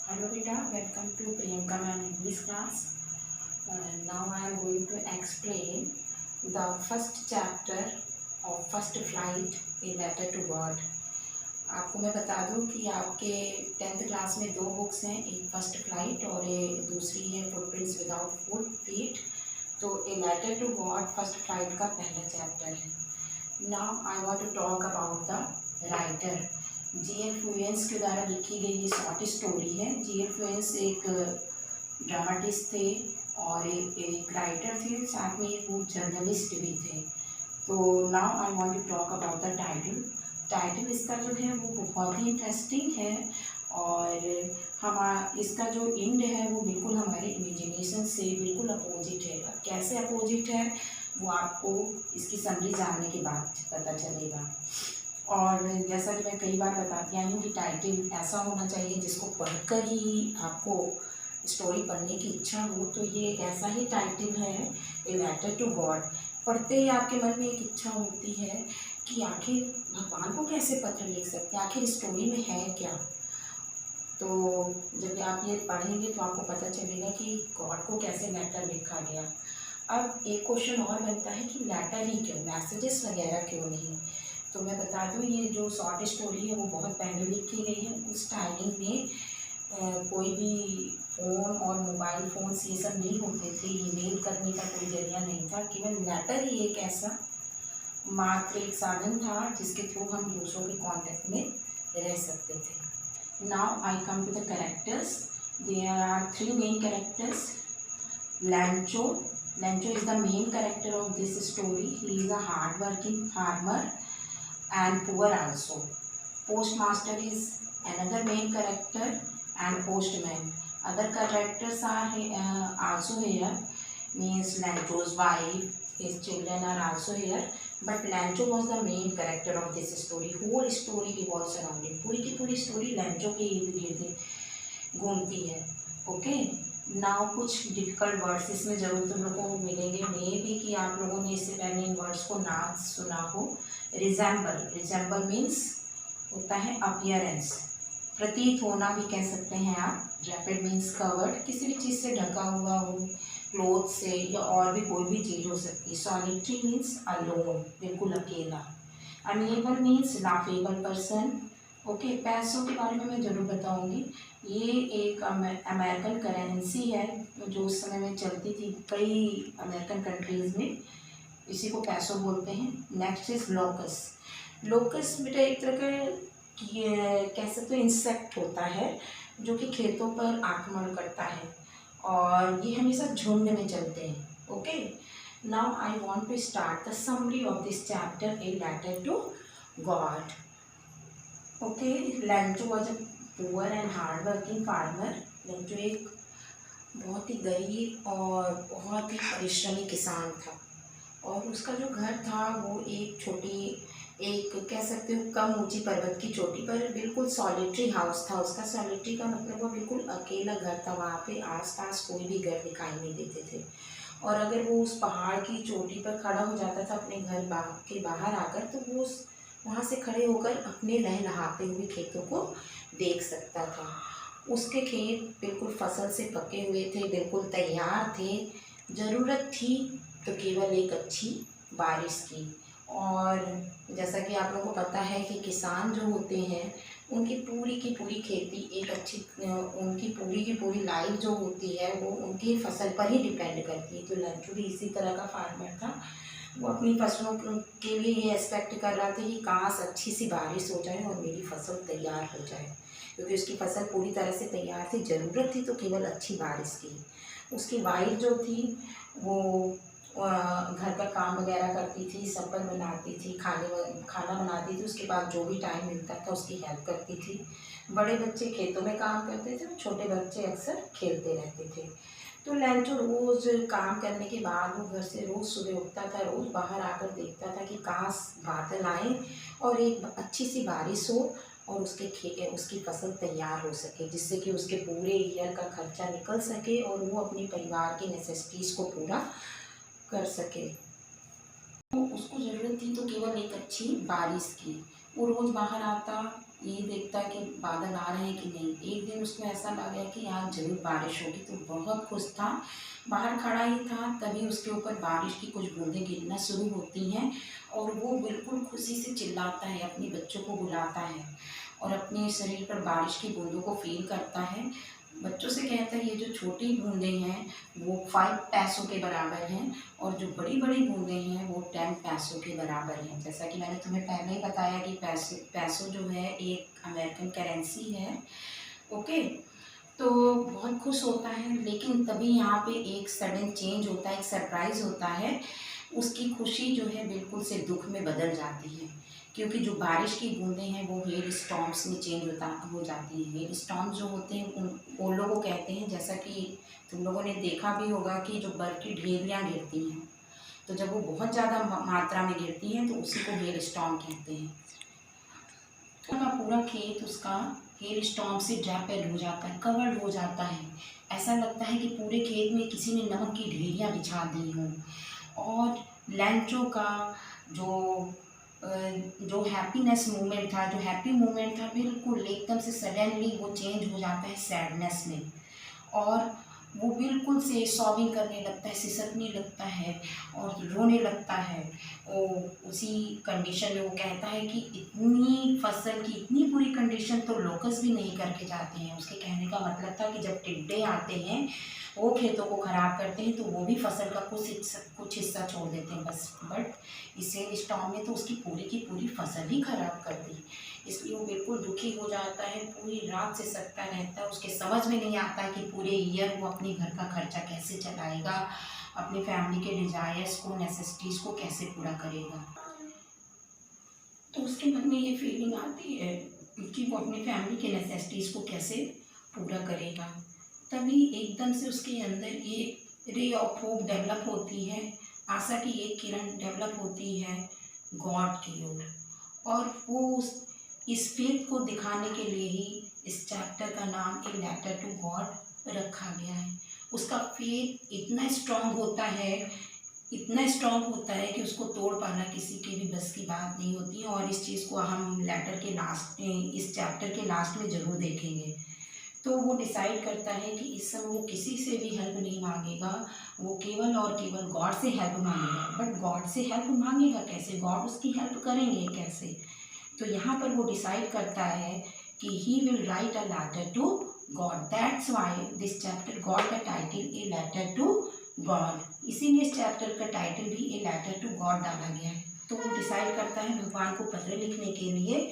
Hello beta, welcome to Priyanka Ma'am English class. Now I am going to explain the first chapter of first flight in letter to God. आपको मैं बता दूं कि आपके 10th class में 2 books हैं, एक फर्स्ट फ्लाइट और एक दूसरी है फुटप्रिंट्स विदाउट फुट फीट। तो A letter to God first flight का पहला चैप्टर है। Now I want to talk about the writer. G L. Fuentes के द्वारा लिखी गई ये शॉर्ट स्टोरी है। जी.एल. फ्लुएंस एक ड्रामाटिस्ट थे और एक राइटर थे, साथ में एक जर्नलिस्ट भी थे। तो now I want to talk about the title इसका जो है वो बहुत ही इंटरेस्टिंग है और इसका जो एंड है वो बिल्कुल हमारे इमेजिनेशन से बिल्कुल अपोजिट है। कैसे अपोजिट है वो आपको इसकी समरी जानने के बाद पता चलेगा। और जैसा कि मैं कई बार बताती आई हूँ कि टाइटल ऐसा होना चाहिए जिसको पढ़कर ही आपको स्टोरी पढ़ने की इच्छा हो। तो ये एक ऐसा ही टाइटल है, ए लेटर टू गॉड। पढ़ते ही आपके मन में एक इच्छा होती है कि आखिर भगवान को कैसे पत्र लिख सकते हैं, आखिर स्टोरी में है क्या। तो जब आप ये पढ़ेंगे तो आपको पता चलेगा कि गॉड को कैसे लेटर लिखा गया। अब एक क्वेश्चन और बनता है कि लेटर ही क्यों, मैसेजेस वगैरह क्यों नहीं। तो मैं बता दूँ ये जो शॉर्ट स्टोरी है वो बहुत पहले लिखी गई है। उस टाइमिंग में कोई भी फ़ोन और मोबाइल फ़ोन्स ये सब नहीं होते थे, ईमेल करने का कोई जरिया नहीं था। केवल लेटर ही एक ऐसा मात्र एक साधन था जिसके थ्रू हम दूसरों के कांटेक्ट में रह सकते थे। Now I come to the characters. There are 3 main characters. Lencho is the main character of this story. He is a hard working farmer and poor also. Postmaster is another main character and postman. Other characters are also here, means Lancho's wife, his children are also here, but Lancho was the main character of this story. Whole story revolves around him. पूरी की पूरी story लैंचो के इर्द गिर्द घूमती है। Okay, now कुछ difficult words इसमें ज़रूर तुम लोगों को मिलेंगे, मे भी कि आप लोगों ने इससे पहले इन वर्ड्स को ना सुना हो। रिजेंबल मीन्स होता है अपीयरेंस, प्रतीत होना भी कह सकते हैं आप। रैपिड मीन्स कवर्ड, किसी भी चीज़ से ढका हुआ हो, क्लोथ से या और भी कोई भी चीज़ हो सकती है। सॉलिटरी मीन्स अलोन, बिल्कुल अकेला। अमेबल मीन्स लाफेबल पर्सन। ओके, पैसों के बारे में मैं ज़रूर बताऊंगी। ये एक अमेरिकन करेंसी है जो उस समय में चलती थी कई अमेरिकन कंट्रीज़ में, इसी को पैसों बोलते हैं। Next is locus. लोकस बेटा एक तरह का कह सकते हो इंसेक्ट होता है जो कि खेतों पर आक्रमण करता है और ये हमेशा झुंड में चलते हैं। Okay, now I want to start the summary of this chapter, a letter to God. Okay, Lencho was a poor and hard working farmer. Lencho एक बहुत ही गरीब और बहुत ही परिश्रमी किसान था और उसका जो घर था वो एक कह सकते हो कम ऊंची पर्वत की चोटी पर बिल्कुल सॉलिटरी हाउस था उसका। सॉलिटरी का मतलब वो बिल्कुल अकेला घर था, वहाँ पे आसपास कोई भी घर दिखाई नहीं देते थे। और अगर वो उस पहाड़ की चोटी पर खड़ा हो जाता था अपने घर के बाहर आकर, तो वो वहाँ से खड़े होकर अपने लहलहाते हुए खेतों को देख सकता था। उसके खेत बिल्कुल फसल से पके हुए थे, बिल्कुल तैयार थे। ज़रूरत थी तो केवल एक अच्छी बारिश की। और जैसा कि आप लोगों को पता है कि किसान जो होते हैं उनकी पूरी की पूरी खेती एक अच्छी उनकी पूरी की पूरी लाइफ जो होती है वो उनकी फसल पर ही डिपेंड करती है। तो लंचू भी इसी तरह का फार्मर था। वो अपनी फसलों के लिए ये एक्सपेक्ट कर रहा था कि काश अच्छी सी बारिश हो जाए और मेरी फसल तैयार हो जाए, क्योंकि उसकी फसल पूरी तरह से तैयार थी। ज़रूरत थी तो केवल अच्छी बारिश की। उसकी वाइफ जो थी वो घर का काम वगैरह करती थी, सब्ज़ी बनाती थी, खाना बनाती थी। उसके बाद जो भी टाइम मिलता था उसकी हेल्प करती थी। बड़े बच्चे खेतों में काम करते थे, छोटे बच्चे अक्सर खेलते रहते थे। तो लैंचो रोज़ काम करने के बाद वो घर से रोज़ सुबह उठता था, रोज़ बाहर आकर देखता था कि काश बादल आए और एक अच्छी सी बारिश हो और उसकी फसल तैयार हो सके, जिससे कि उसके पूरे ईयर का खर्चा निकल सके और वो अपने परिवार की नेसेसिटीज़ को पूरा कर सके। तो उसको ज़रूरत थी तो केवल एक अच्छी बारिश की। वो रोज़ बाहर आता, ये देखता कि बादल आ रहे हैं कि नहीं। एक दिन उसको ऐसा लगा कि आज ज़रूर बारिश होगी, तो बहुत खुश था। बाहर खड़ा ही था, तभी उसके ऊपर बारिश की कुछ बूंदें गिरना शुरू होती हैं और वो बिल्कुल खुशी से चिल्लाता है, अपने बच्चों को बुलाता है और अपने शरीर पर बारिश की बूंदों को फील करता है। बच्चों से कहता है ये जो छोटी बूंदें हैं वो 5 पैसों के बराबर हैं और जो बड़ी बड़ी बूंदें हैं वो 10 पैसों के बराबर हैं। जैसा कि मैंने तुम्हें पहले ही बताया कि पैसों जो है एक अमेरिकन करेंसी है। ओके, तो बहुत खुश होता है, लेकिन तभी यहाँ पे एक सडन चेंज होता है, एक सरप्राइज़ होता है। उसकी खुशी जो है बिल्कुल से दुख में बदल जाती है, क्योंकि जो बारिश की बूंदें हैं वो हेल स्टॉर्म्स में चेंज हो जाती हैं। हेल स्टॉर्म्स जो होते हैं उन ओलों को कहते हैं। जैसा कि तुम लोगों ने देखा भी होगा कि जो बर्फ़ की ढेरियाँ गिरती हैं, तो जब वो बहुत ज़्यादा मात्रा में गिरती हैं तो उसी को हेल स्टॉर्म कहते हैं। पूरा पूरा खेत उसका हेल स्टॉर्म से ड्रैपेड हो जाता है, कवर्ड हो जाता है। ऐसा लगता है कि पूरे खेत में किसी ने नमक की ढेरियाँ बिछा दी हों। और लैंचो का जो जो हैप्पीनेस मोमेंट था, जो हैप्पी मोमेंट था, बिल्कुल एकदम से सडनली वो चेंज हो जाता है सैडनेस में। और वो बिल्कुल से सॉबिंग करने लगता है, सिसकने लगता है और रोने लगता है। वो उसी कंडीशन में वो कहता है कि इतनी फसल की इतनी बुरी कंडीशन तो लोकस भी नहीं करके जाते हैं। उसके कहने का मतलब था कि जब टिड्डे आते हैं वो खेतों को ख़राब करते हैं तो वो भी फसल का कुछ हिस्सा छोड़ देते हैं बस, बट इस स्टॉर्म में तो उसकी पूरी की पूरी फसल ही ख़राब कर दी। इसलिए वो बिल्कुल दुखी हो जाता है, पूरी रात सिसकता रहता है। उसके समझ में नहीं आता कि पूरे ईयर वो अपने घर का खर्चा कैसे चलाएगा, अपनी फैमिली के डिज़ायर्स को, नेसेसिटीज़ को कैसे पूरा करेगा। तो उसके मन में ये फीलिंग आती है कि वो अपनी फैमिली के नेसेसिटीज़ को कैसे पूरा करेगा। तभी एकदम से उसके अंदर ये रे ऑफ होप डेवलप होती है, आशा की एक किरण डेवलप होती है गॉड की ओर। और वो इस फेथ को दिखाने के लिए ही इस चैप्टर का नाम ए लेटर टू गॉड रखा गया है। उसका फेथ इतना स्ट्रांग होता है, इतना स्ट्रांग होता है कि उसको तोड़ पाना किसी के भी बस की बात नहीं होती है। और इस चीज़ को हम लेटर के लास्ट इस चैप्टर के लास्ट में ज़रूर देखेंगे। तो वो डिसाइड करता है कि इस समय वो किसी से भी हेल्प नहीं मांगेगा, वो केवल और केवल गॉड से हेल्प मांगेगा। बट गॉड से हेल्प मांगेगा कैसे, गॉड उसकी हेल्प करेंगे कैसे? तो यहाँ पर वो डिसाइड करता है कि he will write a letter to God. That's why this chapter God का title A letter to God. इसीलिए इस चैप्टर का टाइटल भी ए लेटर टू गॉड डाला गया है। तो वो डिसाइड करता है भगवान को पत्र लिखने के लिए,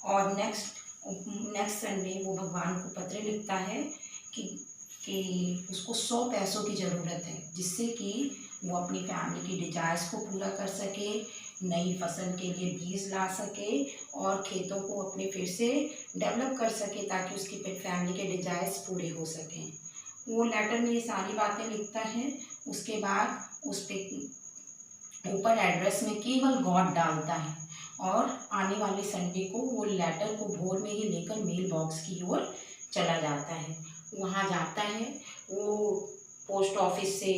और नेक्स्ट संडे वो भगवान को पत्र लिखता है कि उसको 100 पैसों की ज़रूरत है, जिससे कि वो अपनी फैमिली की डिज़ायर्स को पूरा कर सके, नई फसल के लिए बीज ला सके और खेतों को अपने फिर से डेवलप कर सके, ताकि उसकी फैमिली के डिज़ायर्स पूरे हो सकें। वो लेटर में ये सारी बातें लिखता है। उसके बाद उस पर ऊपर एड्रेस में केवल गॉड डालता है, और आने वाले संडे को वो लेटर को भोर में ही लेकर मेल बॉक्स की ओर चला जाता है। वहाँ जाता है, वो पोस्ट ऑफिस से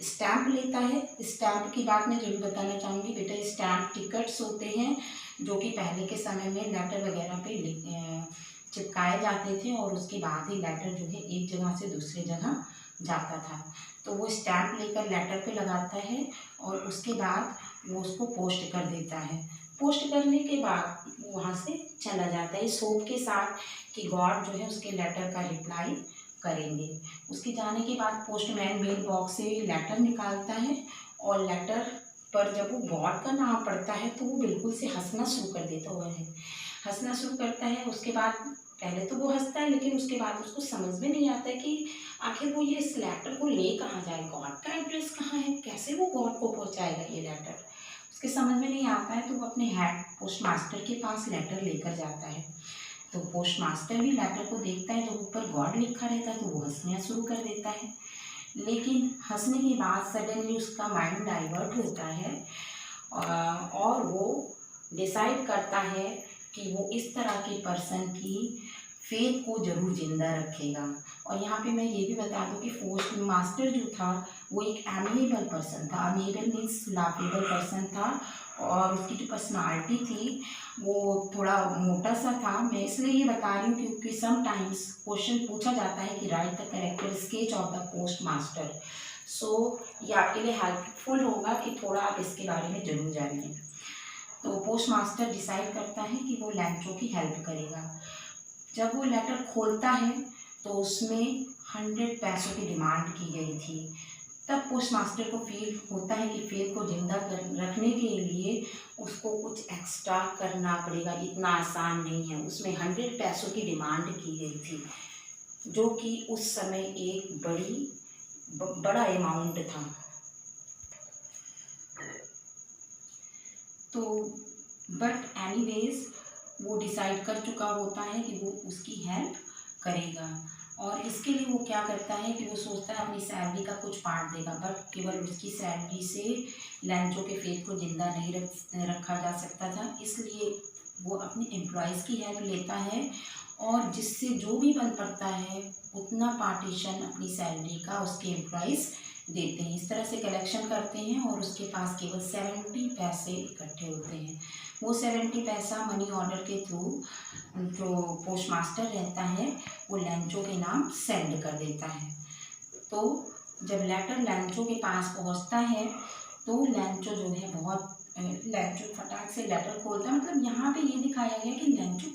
स्टैम्प लेता है। स्टैम्प की बात मैं जरूर बताना चाहूँगी बेटा, स्टैम्प टिकट्स होते हैं जो कि पहले के समय में लेटर वगैरह पे चिपकाए जाते थे, और उसके बाद ही लेटर जो है एक जगह से दूसरी जगह जाता था। तो वो स्टैम्प लेकर लेटर पे लगाता है और उसके बाद वो उसको पोस्ट कर देता है। पोस्ट करने के बाद वो वहाँ से चला जाता है इस होप के साथ कि गॉड जो है उसके लेटर का रिप्लाई करेंगे। उसके जाने के बाद पोस्टमैन मेल बॉक्स से लेटर निकालता है, और लेटर पर जब वो गॉड का नाम पढ़ता है तो वो बिल्कुल से हंसना शुरू कर देता है, हंसना शुरू करता है। उसके बाद पहले तो वो हंसता है, लेकिन उसके बाद उसको समझ में नहीं आता कि आखिर वो ये इस लेटर को ले कहाँ जाए, गॉड का एड्रेस कहाँ है, कैसे वो गॉड को पहुँचाएगा ये लेटर। उसके समझ में नहीं आता है, तो वो अपने हेड पोस्ट मास्टर के पास लेटर लेकर जाता है। तो पोस्ट मास्टर भी लेटर को देखता है, जब ऊपर गॉड लिखा रहता है तो वो हंसना शुरू कर देता है। लेकिन हंसने के बाद सडनली उसका माइंड डाइवर्ट होता है, और वो डिसाइड करता है कि वो इस तरह की पर्सन की फेथ को जरूर जिंदा रखेगा। और यहाँ पे मैं ये भी बता दूँ कि पोस्ट मास्टर जो था वो एक एमेबल पर्सन था। अमेबल मीन्स लाफेबल पर्सन था, और उसकी जो पर्सनालिटी थी वो थोड़ा मोटा सा था। मैं इसलिए ये बता रही हूँ क्योंकि समटाइम्स क्वेश्चन पूछा जाता है कि write the character sketch of the post master. So ये आपके लिए हेल्पफुल होगा कि थोड़ा आप इसके बारे में जरूर जानिए। तो पोस्ट मास्टर डिसाइड करता है कि वो लैंचो की हेल्प करेगा। जब वो लेटर खोलता है तो उसमें 100 पैसों की डिमांड की गई थी। तब पोस्ट मास्टर को फील होता है कि फेथ को जिंदा रखने के लिए उसको कुछ एक्स्ट्रा करना पड़ेगा, इतना आसान नहीं है। उसमें 100 पैसों की डिमांड की गई थी, जो कि उस समय एक बड़ा अमाउंट था। तो बट एनीवेज वो डिसाइड कर चुका होता है कि वो उसकी हेल्प करेगा, और इसके लिए वो क्या करता है कि वो सोचता है अपनी सैलरी का कुछ पार्ट देगा, बट केवल उसकी सैलरी से लैंचो के फेथ को जिंदा नहीं रखा जा सकता था। इसलिए वो अपने एम्प्लॉयज़ की हेल्प लेता है, और जिससे जो भी बन पड़ता है उतना पार्टीशन अपनी सैलरी का उसके एम्प्लॉयज़ देते हैं। इस तरह से कलेक्शन करते हैं, और उसके पास केवल 70 पैसे इकट्ठे होते हैं। वो 70 पैसा मनी ऑर्डर के थ्रू जो पोस्ट मास्टर रहता है वो लैंचो के नाम सेंड कर देता है। तो जब लेटर लैंचो के पास पहुंचता है तो लैंचो जो है लैंचो फटाक से लेटर खोलता है। मतलब यहाँ पे ये दिखाया गया कि लैंचो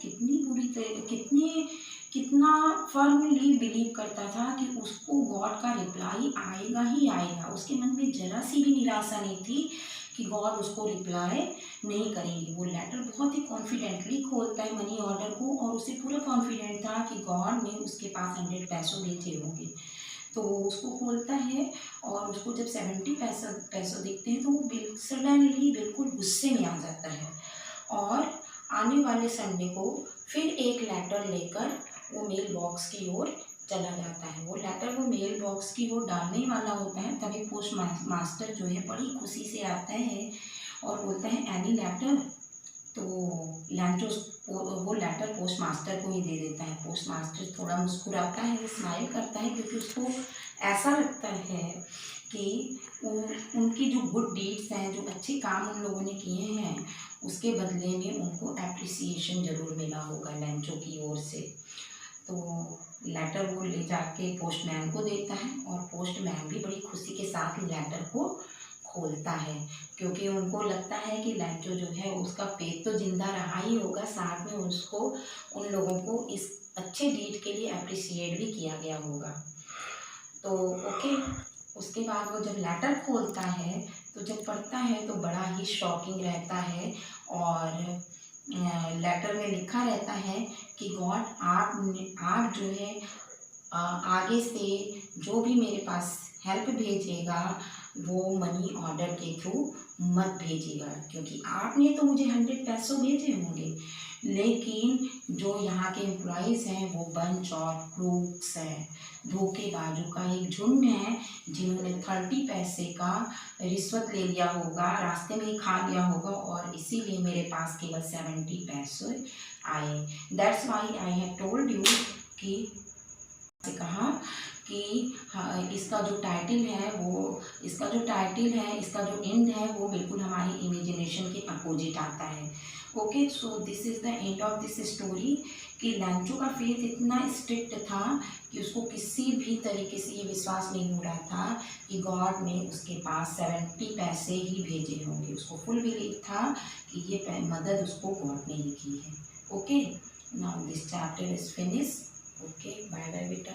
कितना फर्मली बिलीव करता था कि उसको गॉड का रिप्लाई आएगा ही आएगा। उसके मन में जरा सी भी निराशा नहीं थी कि गॉड उसको रिप्लाई नहीं करेंगे। वो लेटर बहुत ही कॉन्फिडेंटली खोलता है मनी ऑर्डर को, और उसे पूरा कॉन्फिडेंट था कि गॉड ने उसके पास 100 पैसों भेजे होंगे। तो वो उसको खोलता है, और उसको जब 70 पैसों दिखते हैं तो वो सडनली बिल्कुल गुस्से में आ जाता है, और आने वाले संडे को फिर एक लेटर लेकर वो मेल बॉक्स की ओर चला जाता है। वो लेटर वो मेल बॉक्स की ओर डालने वाला होता है, तभी पोस्ट मास्टर जो है बड़ी खुशी से आता है और बोलता है एनी लेटर। तो लैंचो वो लेटर पोस्ट मास्टर को ही दे देता है। पोस्ट मास्टर थोड़ा मुस्कुराता है, स्माइल करता है, क्योंकि उसको ऐसा लगता है कि उनकी जो गुड डीड्स हैं, जो अच्छे काम उन लोगों ने किए हैं, उसके बदले में उनको एप्रिसिएशन ज़रूर मिला होगा लैंचो की ओर से। तो लेटर वो ले जाके पोस्टमैन को देता है, और पोस्टमैन भी बड़ी खुशी के साथ लेटर को खोलता है, क्योंकि उनको लगता है कि लैंचो जो है उसका पेट तो जिंदा रहा ही होगा, साथ में उसको उन लोगों को इस अच्छे डीड के लिए अप्रिशिएट भी किया गया होगा। तो ओके, उसके बाद वो जब लेटर खोलता है तो जब पढ़ता है तो बड़ा ही शॉकिंग रहता है, और लेटर में लिखा रहता है कि गॉड आप जो है आगे से जो भी मेरे पास हेल्प भेजेगा वो मनी ऑर्डर के थ्रू मत भेजिएगा, क्योंकि आपने तो मुझे 100 पैसों भेजे होंगे, लेकिन जो यहाँ के एम्प्लॉयज़ हैं वो बंच ऑफ क्रूक्स हैं, धोखेबाजों का एक झुंड है, जिन्होंने 30 पैसे का रिश्वत ले लिया होगा, रास्ते में ही खा लिया होगा, और इसीलिए मेरे पास केवल 70 पैसे आए। That's why I have told you कि कहा कि हाँ, इसका जो टाइटल है, इसका जो एंड है वो बिल्कुल हमारी इमेजिनेशन के अपोजिट आता है। Okay, so this is the end of this story कि लैंचो का फेथ इतना स्ट्रिक्ट था कि उसको किसी भी तरीके से ये विश्वास नहीं हो रहा था कि गॉड ने उसके पास 70 पैसे ही भेजे होंगे। उसको फुल बिलीव था कि ये मदद उसको गॉड ने ही की है। Okay, now this chapter is finish. Okay, bye bye बेटा।